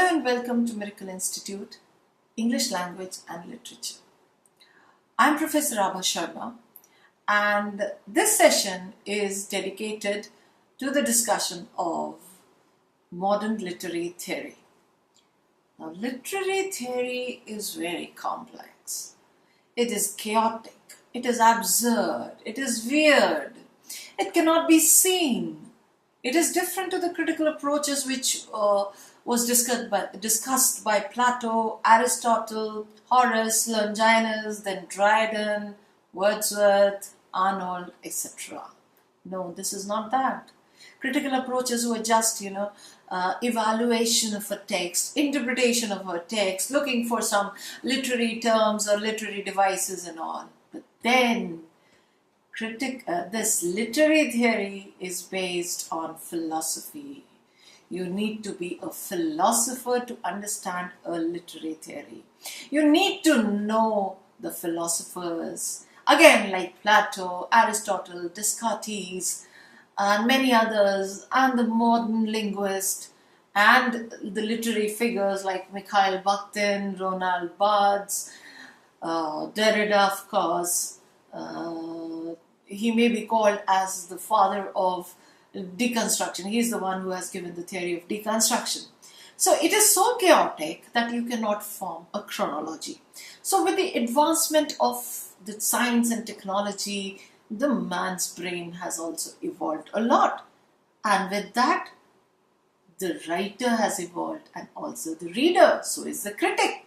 Hello and welcome to Miracle Institute, English Language and Literature. I'm Professor Abha Sharma, and this session is dedicated to the discussion of modern literary theory. Now, literary theory is very complex. It is chaotic, it is absurd, it is weird, it cannot be seen. It is different to the critical approaches which was discussed by Plato, Aristotle, Horace, Longinus, then Dryden, Wordsworth, Arnold, etc. No, this is not that. Critical approaches were just, evaluation of a text, interpretation of a text, looking for some literary terms or literary devices and all. But then, this literary theory is based on philosophy. You need to be a philosopher to understand a literary theory. You need to know the philosophers, again like Plato, Aristotle, Descartes, and many others, and the modern linguist, and the literary figures like Mikhail Bakhtin, Ronald Barthes, Derrida, of course. He may be called as the father of deconstruction. He is the one who has given the theory of deconstruction. So it is so chaotic that you cannot form a chronology. So with the advancement of the science and technology, the man's brain has also evolved a lot. And with that, the writer has evolved and also the reader. So is the critic.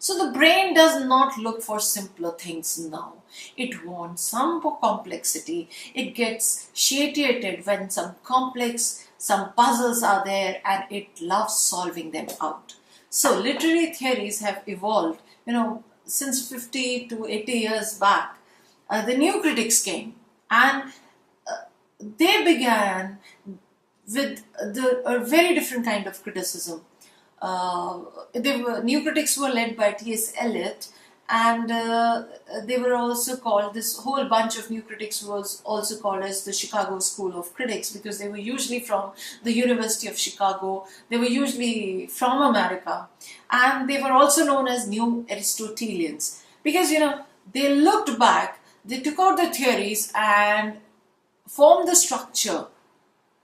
So the brain does not look for simpler things now. It wants some complexity. It gets satiated when some puzzles are there, and it loves solving them out. So literary theories have evolved, since 50 to 80 years back. The new critics came, and they began with a very different kind of criticism. New critics were led by T.S. Eliot, and they were also called, this whole bunch of new critics was also called as the Chicago School of Critics, because they were usually from the University of Chicago. They were usually from America, and they were also known as New Aristotelians, because they looked back, they took out the theories and formed the structure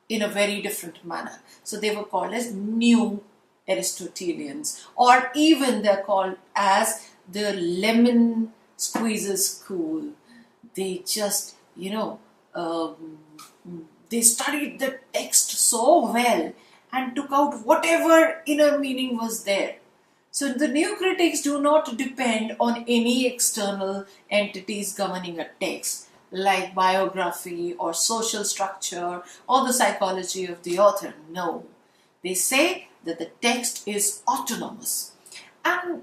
in a very different manner. So they were called as New Aristotelians, or even they're called as the lemon squeezer school. They just, they studied the text so well and took out whatever inner meaning was there. So the new critics do not depend on any external entities governing a text, like biography or social structure or the psychology of the author. No, they say that the text is autonomous. And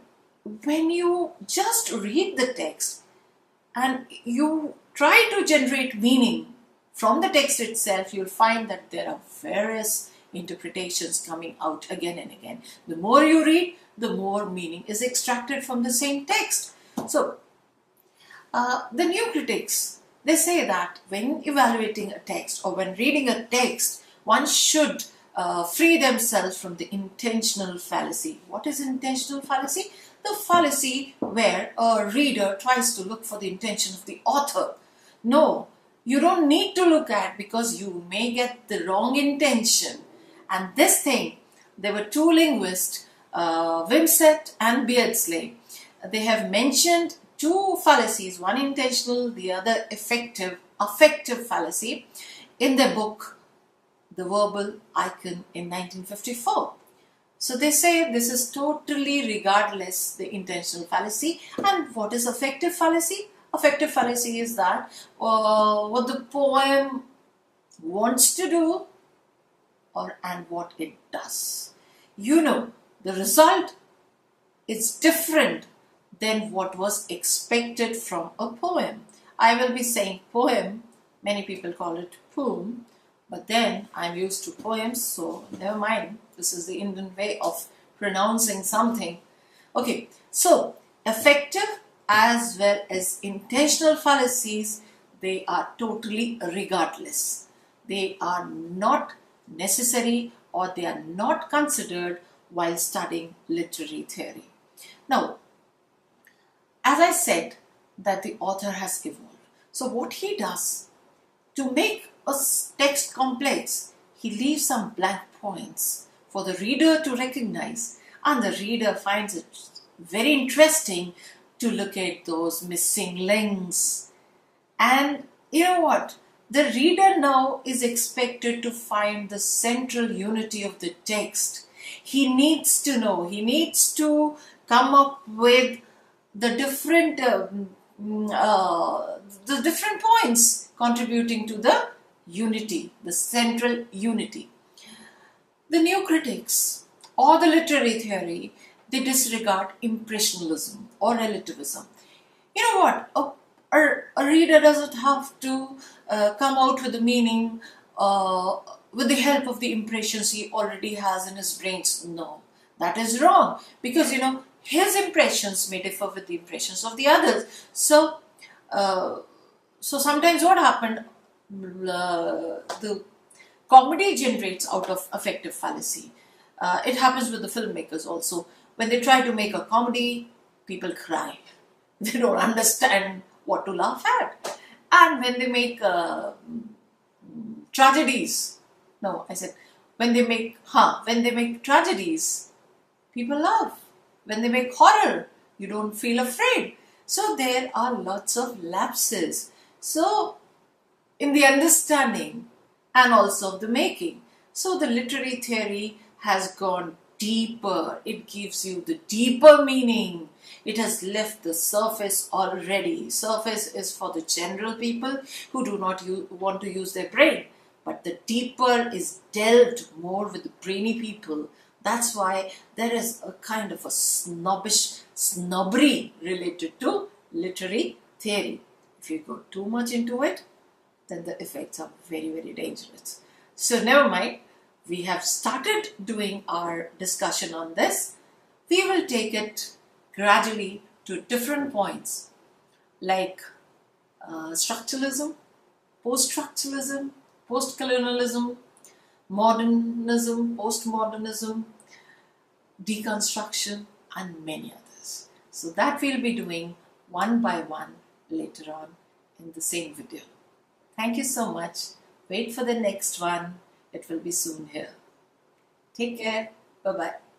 when you just read the text and you try to generate meaning from the text itself, you'll find that there are various interpretations coming out again and again. The more you read, the more meaning is extracted from the same text. So, the new critics, they say that when evaluating a text or when reading a text, one should free themselves from the intentional fallacy. What is intentional fallacy? The fallacy where a reader tries to look for the intention of the author. No, you don't need to look at, because you may get the wrong intention. And this thing, there were two linguists, Wimsatt and Beardsley. They have mentioned two fallacies, one intentional, the other affective fallacy, in their book, The Verbal Icon, in 1954. So they say this is totally regardless the intentional fallacy. And what is affective fallacy? Affective fallacy is that what the poem wants to do and what it does. The result is different than what was expected from a poem. I will be saying poem, many people call it poem, but then I'm used to poems, so never mind. This is the Indian way of pronouncing something. Okay, so affective as well as intentional fallacies, they are totally regardless. They are not necessary, or they are not considered while studying literary theory. Now, as I said, that the author has evolved. So what he does to make a text complex, he leaves some blank points for the reader to recognize, and the reader finds it very interesting to look at those missing links. And you know what? The reader now is expected to find the central unity of the text. He needs to know, he needs to come up with the different points contributing to the unity, the central unity. The new critics or the literary theory, they disregard impressionism or relativism. You know what? A reader doesn't have to come out with the meaning with the help of the impressions he already has in his brains. No, that is wrong, because his impressions may differ with the impressions of the others. So sometimes what happened, the comedy generates out of affective fallacy. It happens with the filmmakers also. When they try to make a comedy, people cry. They don't understand what to laugh at. And when they make tragedies, no, I said, when they make tragedies, people laugh. When they make horror, you don't feel afraid. So there are lots of lapses. So in the understanding and also of the making. So the literary theory has gone deeper. It gives you the deeper meaning. It has left the surface already. Surface is for the general people who do not want to use their brain. But the deeper is delved more with the brainy people. That's why there is a kind of a snobbery related to literary theory. If you go too much into it, then the effects are very, very dangerous. So never mind. We have started doing our discussion on this. We will take it gradually to different points like structuralism, post-structuralism, post-colonialism, modernism, postmodernism, deconstruction, and many others. So that we'll be doing one by one later on in the same video. Thank you so much. Wait for the next one. It will be soon here. Take care. Bye-bye.